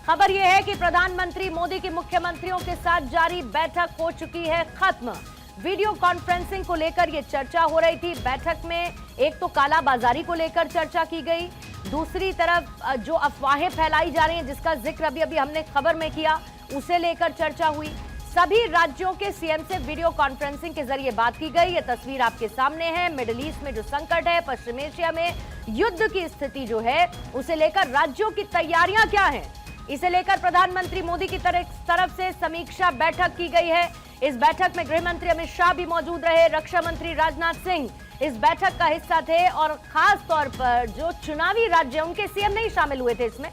खबर यह है कि प्रधानमंत्री मोदी की मुख्यमंत्रियों के साथ जारी बैठक हो चुकी है खत्म। वीडियो कॉन्फ्रेंसिंग को लेकर यह चर्चा हो रही थी। बैठक में एक तो कालाबाजारी को लेकर चर्चा की गई, दूसरी तरफ जो अफवाहें फैलाई जा रही हैं जिसका जिक्र अभी हमने खबर में किया, उसे लेकर चर्चा हुई। सभी राज्यों के सीएम से वीडियो कॉन्फ्रेंसिंग के जरिए बात की गई। ये तस्वीर आपके सामने है। मिडिल ईस्ट में जो संकट है, पश्चिम एशिया में युद्ध की स्थिति जो है, उसे लेकर राज्यों की तैयारियां क्या हैं, इसे लेकर प्रधानमंत्री मोदी की तरफ से समीक्षा बैठक की गई है। इस बैठक में गृह मंत्री अमित शाह भी मौजूद रहे, रक्षा मंत्री राजनाथ सिंह इस बैठक का हिस्सा थे और खास तौर पर जो चुनावी राज्य उनके सीएम नहीं शामिल हुए थे इसमें,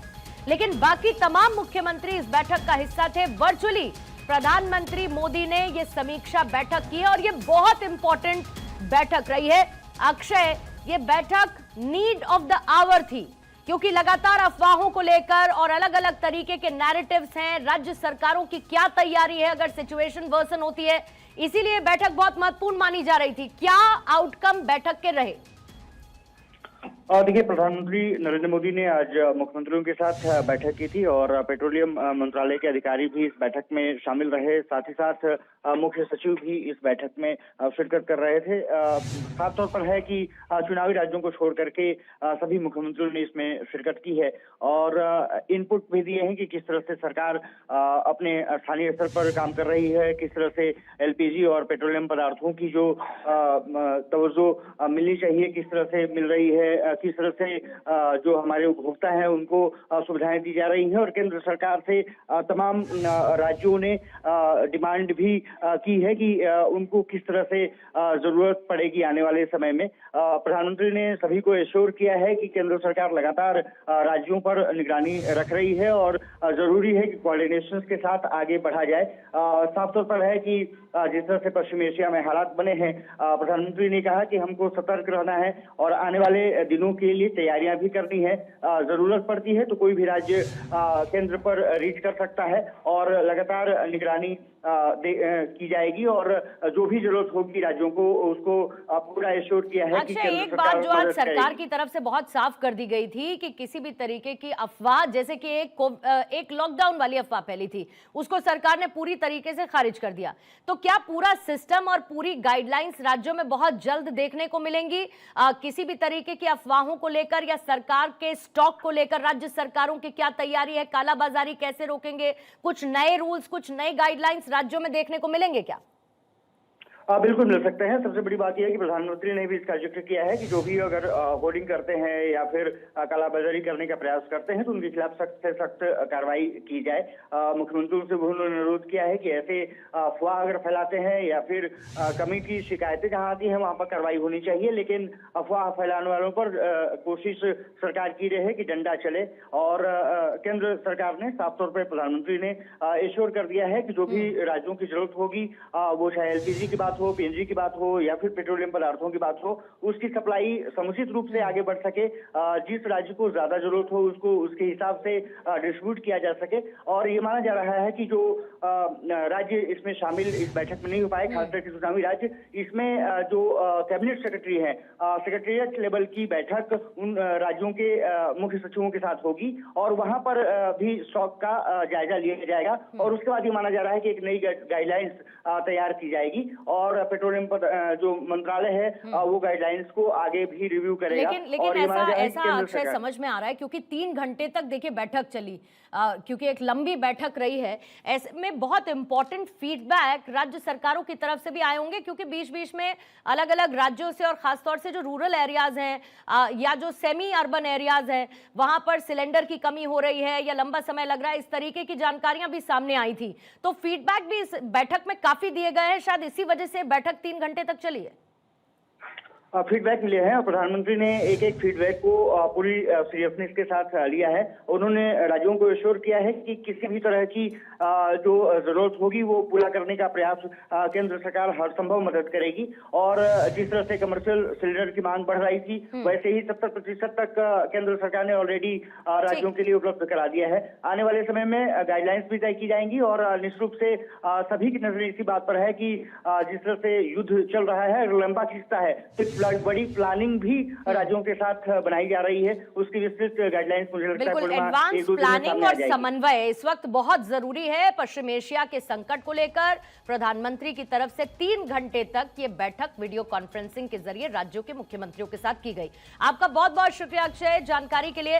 लेकिन बाकी तमाम मुख्यमंत्री इस बैठक का हिस्सा थे। वर्चुअली प्रधानमंत्री मोदी ने यह समीक्षा बैठक की है और यह बहुत इंपॉर्टेंट बैठक रही है। अक्षय, ये बैठक नीड ऑफ द आवर थी क्योंकि लगातार अफवाहों को लेकर और अलग अलग तरीके के नैरेटिव्स हैं। राज्य सरकारों की क्या तैयारी है अगर सिचुएशन वर्सन होती है, इसीलिए बैठक बहुत महत्वपूर्ण मानी जा रही थी। क्या आउटकम बैठक के रहे? देखिए, प्रधानमंत्री नरेंद्र मोदी ने आज मुख्यमंत्रियों के साथ बैठक की थी और पेट्रोलियम मंत्रालय के अधिकारी भी इस बैठक में शामिल रहे। साथ ही साथ मुख्य सचिव भी इस बैठक में शिरकत कर रहे थे। खास तौर पर है कि चुनावी राज्यों को छोड़ करके सभी मुख्यमंत्रियों ने इसमें शिरकत की है और इनपुट भी दिए हैं कि किस तरह से सरकार अपने स्थानीय स्तर पर काम कर रही है, किस तरह से एलपीजी और पेट्रोलियम पदार्थों की जो तवज्जो मिलनी चाहिए किस तरह से मिल रही है, किस तरह से जो हमारे उपभोक्ता हैं उनको सुविधाएं दी जा रही हैं। और केंद्र सरकार से तमाम राज्यों ने डिमांड भी की है कि उनको किस तरह से जरूरत पड़ेगी आने वाले समय में। प्रधानमंत्री ने सभी को एश्योर किया है कि केंद्र सरकार लगातार राज्यों पर निगरानी रख रही है और जरूरी है कि कोऑर्डिनेशन के साथ आगे बढ़ा जाए। साफ तौर पर है कि जिस तरह से पश्चिम एशिया में हालात बने हैं, प्रधानमंत्री ने कहा कि हमको सतर्क रहना है और आने वाले दिनों के लिए तैयारियां भी करनी है। जरूरत पड़ती है तो कोई भी राज्य केंद्र पर रीच कर सकता है और लगातार निगरानी की जाएगी और जो भी जरूरत होगी राज्यों को उसको पूरा एश्योर किया है कि केंद्र एक बात जो आज सरकार की तरफ से बहुत साफ कर दी गई थी कि किसी भी तरीके की अफवाह, जैसे कि एक लॉकडाउन वाली अफवाह फैली थी, उसको सरकार ने पूरी तरीके से खारिज कर दिया। तो क्या पूरा सिस्टम और पूरी गाइडलाइंस राज्यों में बहुत जल्द देखने को मिलेंगी? किसी भी तरीके की अफवाहों को लेकर या सरकार के स्टॉक को लेकर राज्य सरकारों की क्या तैयारी है? कालाबाजारी कैसे रोकेंगे? कुछ नए रूल्स, कुछ नए गाइडलाइंस राज्यों में देखने को मिलेंगे क्या? बिल्कुल मिल सकते हैं। सबसे बड़ी बात यह है कि प्रधानमंत्री ने भी इसका जिक्र किया है कि जो भी अगर होर्डिंग करते हैं या फिर कालाबाजारी करने का प्रयास करते हैं तो उनके खिलाफ सख्त से सख्त कार्रवाई की जाए। मुख्यमंत्रियों से उन्होंने अनुरोध किया है कि ऐसे अफवाह अगर फैलाते हैं या फिर कमी की शिकायतें जहां आती हैं वहां पर कार्रवाई होनी चाहिए, लेकिन अफवाह फैलाने वालों पर कोशिश सरकार की रही है कि डंडा चले। और केंद्र सरकार ने साफ तौर पर प्रधानमंत्री ने एश्योर कर दिया है कि जो भी राज्यों की जरूरत होगी, वो चाहे एलपीजी की बात हो, पीएनजी की बात हो या फिर पेट्रोलियम पदार्थों की बात हो, उसकी सप्लाई समुचित रूप से आगे बढ़ सके। जिस राज्य को ज्यादा जरूरत हो उसको उसके हिसाब से डिस्ट्रीब्यूट किया जा सके। और ये माना जा रहा है कि जो राज्य इसमें शामिल इस बैठक में नहीं हो पाए, खासकर के चुनावी राज्य, इसमें जो कैबिनेट सेक्रेटरी हैं, सेक्रेटरीट लेवल की बैठक उन राज्यों के मुख्य सचिवों के साथ होगी और वहां पर भी स्टॉक का जायजा लिया जाएगा और उसके बाद ये माना जा रहा है कि एक नई गाइडलाइंस तैयार की जाएगी और पेट्रोलियम जो मंत्रालय है वो गाइडलाइंस को आगे भी रिव्यू करेगा। लेकिन ऐसा अक्षय समझ में आ रहा है क्योंकि 3 घंटे तक देखिए बैठक चली, क्योंकि एक लंबी बैठक रही है, ऐसे में बहुत इंपॉर्टेंट फीडबैक राज्य सरकारों की तरफ से भी आए होंगे क्योंकि बीच बीच में अलग अलग राज्यों से और खासतौर से जो रूरल एरियाज हैं या जो सेमी अर्बन एरियाज हैं वहां पर सिलेंडर की कमी हो रही है या लंबा समय लग रहा है, इस तरीके की जानकारियां भी सामने आई थी। तो फीडबैक भी इस बैठक में काफी दिए गए हैं, शायद इसी वजह से बैठक 3 घंटे तक चली है। फीडबैक मिले हैं और प्रधानमंत्री ने एक एक फीडबैक को पूरी सीरियसनेस के साथ लिया है। उन्होंने राज्यों को एश्योर किया है कि किसी भी तरह की जो जरूरत होगी वो पूरा करने का प्रयास केंद्र सरकार हर संभव मदद करेगी। और जिस तरह से कमर्शियल सिलेंडर की मांग बढ़ रही थी वैसे ही 70% तक केंद्र सरकार ने ऑलरेडी राज्यों के लिए उपलब्ध करा दिया है। आने वाले समय में गाइडलाइंस भी तय की जाएंगी और निश्चित रूप से सभी की नजर इसी बात पर है कि जिस तरह से युद्ध चल रहा है, लंबा खिंचता है, बड़ी प्लानिंग भी राज्यों के साथ बनाई जा रही है। उसकी विस्तृत गाइडलाइंस मुझे लगता है बिल्कुल, पूर्णिमा एडवांस 1-2 दिन में प्लानिंग सामने आ और जाएगी। समन्वय इस वक्त बहुत जरूरी है। पश्चिम एशिया के संकट को लेकर प्रधानमंत्री की तरफ से 3 घंटे तक ये बैठक वीडियो कॉन्फ्रेंसिंग के जरिए राज्यों के मुख्यमंत्रियों के साथ की गई। आपका बहुत बहुत शुक्रिया अक्षय जानकारी के लिए।